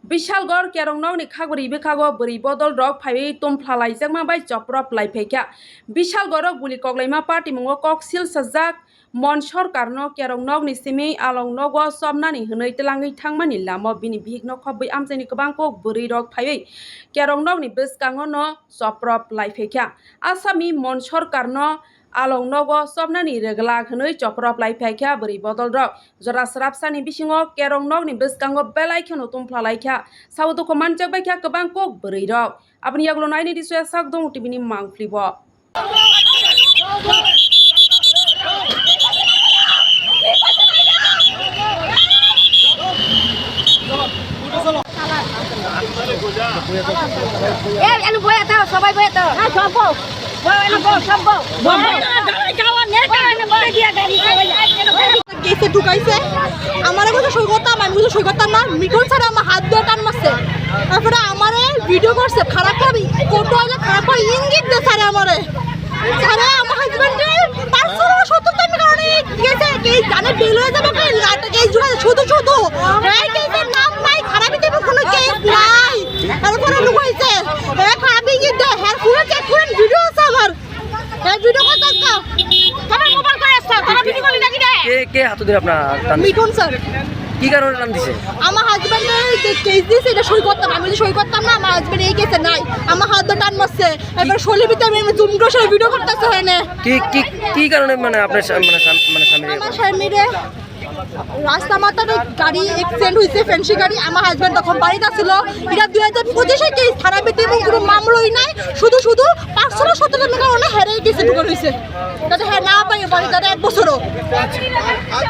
Bishalgor Kerong ni Kaguri Bikago, Buri Bodol Rock, Pai, Tom Plai, Zagma by Choprop Laipeka. Bishalgorok, Buli Koglema Party, Mongok, Sil Sazak, Monshor Karno, Kerong ni Simi, along Nogo, Somnani, Hunitelangi Tangmani, Lamo, Bini Big no Kobi Amseni Kabanko, Buri Rock Pai, Kerong ni Biskangono, Soprop Laipeka. Asami, Monshor Karno, along nogo somnani regla khnoi choprop lai phaikha bari bodol rok jora srapsani bisingo kerong nog ni biskango belai khono tumpla laikha saudo ko manjak baikha kabang kok bari rok apni yaglo naini disu sak dong tibini mangflibo anu boya tahu সবাই boya tahu ha সব কেসে ঢুকাইছে আমার কথা সই করতাম আমি কিছু সই করতাম না মিঠুন ছাড়া আমার হাত দিয়ে টান মারছে তারপরে আমারে ভিডিও করছে খারাপ ভাবি ফটো আইলে খারাপ ভাবে ইঙ্গিত দে ছাড়ে আমারে ছাড়ে আমার হাজবেন্ডের 570 টাকা কারণে গেছে কে জানে বেল হয়ে যাবে কে নাটক এই জুড়ে শুধু শুধু এই কেসের নাম নাই খারাপই দেব কোনো কেস নাই তারপরে লুকাইছে এ খারাপই কি দে হ্যাঁ পুরো চেক করেন ভিডিও আছে আমার এই ভিডিও কত টাকা আমার মোবাইল করে আসছে তারা ভিডিও কলি নাকি রে কে হাত ধরে আপনার মিঠুন স্যার কি কারণে নাম দিছে আমার হাজবেন্ডের যে কেস দিয়েছে এটা সই করতাম আমি যদি সই করতাম না আমার হাজবেন্ড এই কেসে নাই আমার হাত ধরে টান মারছে এবার শোলে ভিতরে আমি জুম করে ভিডিও করতেছে হয় না কি কারণে মানে আপনার স্বামী আমার স্বামীরে রাস্তা মাথার গাড়ি অ্যাক্সিডেন্ট হয়েছে ফ্যান্সি গাড়ি আমার হাজবেন্ড তখন বাড়িতে ছিল এটা 2025-এ কেস থানা পেতে এবং কোনো মামলাই নাই শুধু 517 টাকা কারণে হেরে কেসে ঢুকে হয়েছে যাতে হ্যাঁ না পাই বাড়ি যাতে 1 বছরও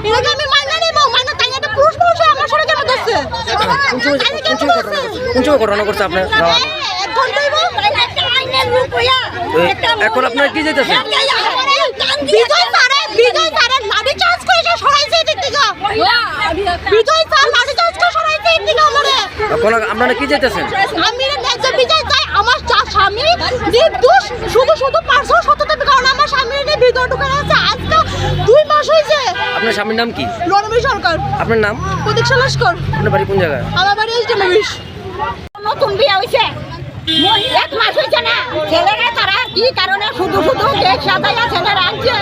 এটাকে আমি মাইনা নেব মাইনা তাই একটা পুরুষ মানুষ আমার সাথে কেন করছে কোন ঘটনা করছে আপনার এক ঘন্টাই এখন আপনার কি যাইতেছেন বিজয় স্যারের লাঠি চার্জ করে সরাইছে দিক থেকে বিজয় স্যার লাঠি চার্জ করে সরাইছে দিক থেকে আমারে এখন আপনারা কি যাইতেছেন আমি ন্যায্য বিজয় চাই আমার স্বামী নির্দোষ শুধু 517 টাকা কারণ আমার স্বামীর নিয়ে ভিতর ঢুকে আছে আজকে 2 মাস হয়েছে আপনার স্বামীর নাম কি রণবীর সরকার আপনার নাম প্রতীক্ষা লস্কর আপনার বাড়ি কোন জায়গায় আমার বাড়ি ইস্টামাবিশ নতুন বিয়ে হয়েছে 1 মাস হয়েছে না ছেলেরা তারা কি কারণে শুধু কেক সাজাইয়া ছেলেরা আনছে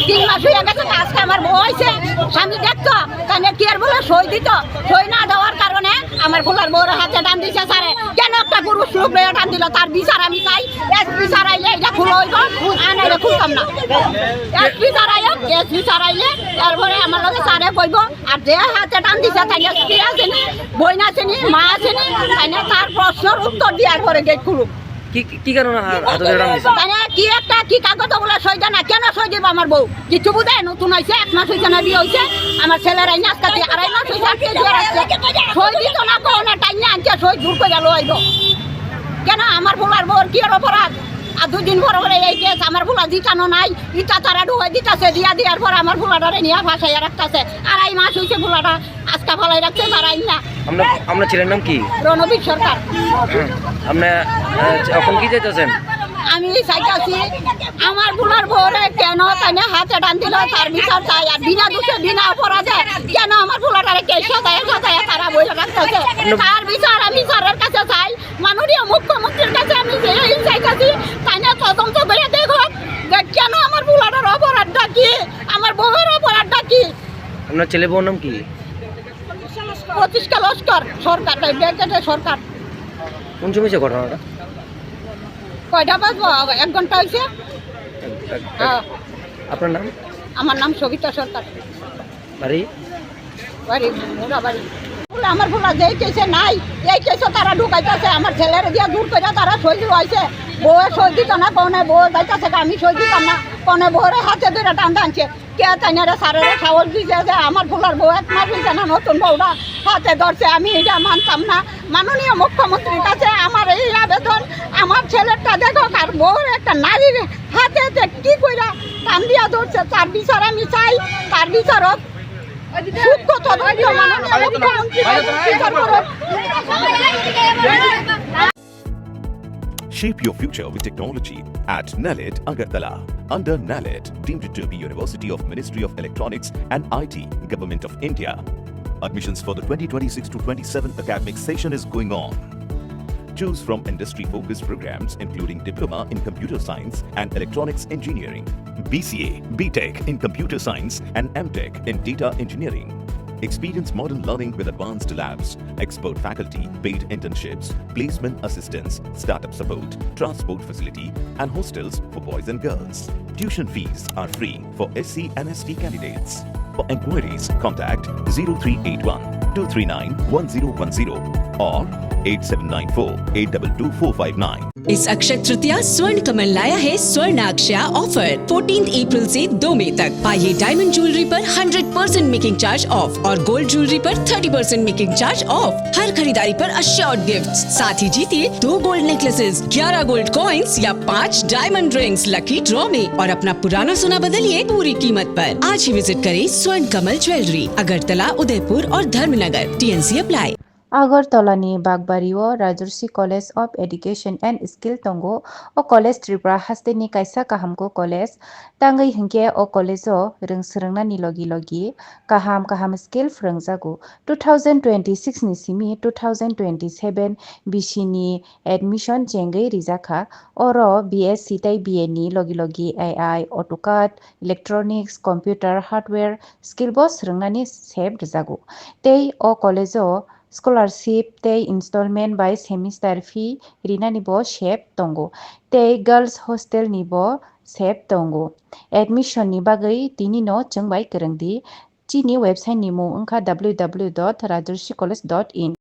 3 মাস হয়ে গেছে আজকে আমার বউ হয়েছে স্বামী দেখতো কানে কি আর বলে সই দিত সই না দেওয়ার কারণে আমার ফুলার বউর হাতে টান দিছে স্যারে কেন একটা পুরুষ লোক মেয়ে টান দিল তার বিচার আমি চাই এসপি সারাইলে এটা খুলে হইব আনাইলে খুলতাম না এসপি সারাইলে এসপি সারাইলে তারপরে আমার লগে স্যারে কইব আর যে হাতে টান দিছে তাই স্ত্রী আসেনি বইন আসেনি মা আসেনি তাই তার প্রশ্নের উত্তর দেওয়ার পরে গেট খুলুক কি কারণে হাত ধরে নাম দিছে কি একটা কি কাগজ বলে সই দেয় না কেন সই দিব আমার বউ কিছু বুঝে নতুন হয়েছে 1 মাস হয়েছে না বিয়ে হয়েছে আমার ছেলেরা নাচকাতে 2.5 মাস হয়েছে সই দিত না কোনো টাইম আনছে সই দূর করে গেল আইব কেন আমার ফুলার বউর কি আর অপরাধ আর 2 দিন পরে এই কেস আমার ফুলা দিতানো নাই ইটা তারা ঢুকাই দিতেছে দেওয়ার পর আমার ফুলাটারে নিয়ে ফাঁসাইয়া রাখতেছে 2.5 মাস হয়েছে ফুলাটা আজকা ফালাই রাখছে তারাই না আপনার ছেলের নাম কি রণবীর সরকার আপনি এখন কি যাইতেছেন আমি চাইতেছি আমার ফুলার বউরে কেন তাই হাতে টান দিল তার বিচার চাই আর বিনা দোষে বিনা অপরাধে কেন আমার ফুলাটারে কে সাজায় তারা বইলে রাখতেছে তার বিচার আমি স্যারের কাছে চাই মাননীয় মুখ্যমন্ত্রীর কাছে আমি চাইতেছি তাই না তদন্ত করে দেখো কেন আমার ফুলাটার অপরাধটা কি আমার বউয়ের অপরাধটা কি আপনার ছেলে বউর নাম কি প্রতিষ্ঠা লস্কর সরকার সরকার কোন সময় ঘটনাটা কয়টা বাজবো 1 ঘন্টা হয়েছে আপনার নাম আমার নাম সবিতা সরকার বাড়ি বাড়ি আমার ভোলা যেই কেসে নাই এই কেসে তারা ঢুকাইতেছে আমার ছেলের দিয়ে দূর করে তারা সই হয়েছে বউয়ে সই দিত না কোনে বউ যাইতেছে আমি সই দিতাম না কোনে বউরে হাতে ধরে টান টানছে কে তাই না স্যারের সাহস দিছে যে আমার ভোলার বউ 1 মাস হয়েছে না নতুন বউরা হাতে ধরছে আমি এটা মানতাম না মাননীয় মুখ্যমন্ত্রীর কাছে আমার এই আবেদন আমার ছেলেটা দেখো আর বউর একটা নারীর হাতে কি কইরা টান দিয়া ধরছে তার বিচার আমি চাই তার বিচারক Shape your future with technology at Nalet Agartala. under NALET, deemed to be University of Ministry of Electronics and IT, Government of India. Admissions for the 2026 to 27 academic session is going on. Choose from industry-focused programs including Diploma in Computer Science and Electronics Engineering, BCA, BTech in Computer Science and MTech in Data Engineering. Experience modern learning with advanced labs, expert faculty, paid internships, placement assistance, startup support, transport facility, and hostels for boys and girls. Tuition fees are free for SC and ST candidates. For enquiries, contact 0381 239 1010 or 8794-822-459. इस अक्षय तृतीया स्वर्ण कमल लाया है स्वर्णाक्षया offer 14 अप्रैल से 2 मई तक। पाइए diamond jewellery पर 100% making charge of और gold jewellery पर 30% मेकिंग चार्ज ऑफ। हर खरीदारी पर अश्योर्ड गिफ्ट्स, साथ ही जीतिए 2 गोल्ड नेकलेसेस, 11 गोल्ड कॉइन्स या 5 डायमंड रिंग्स लकी ड्रॉ में और अपना पुराना सोना बदलिए पूरी कीमत पर। आज ही विजिट करें स्वर्ण कमल ज्वेलरी, अगरतला, उदयपुर और Dharmanagar. TNC apply. Agartala-ni Bagbario Rajarsi College of Education and Skill Tongo o College Tripura Hasteni Kaisa Kahamko College Tangai Hinke o College o Rungsrangna ni logi Kaham Skill Frangzago 2026 ni simi 2027 Bishini Admission Jengai Rizaka Oro BSc tai BA ni logi AI AutoCAD Electronics Computer Hardware Skill Boss Rangnani Seb Rizago Tei o College o Scholarship tei installment by semester fee rina nibo shep tongo tei girls hostel nibo shep tongo admission ni bagai tini no chengbai kerengdi chini website ni mo ungkha www.rajarsicollege.in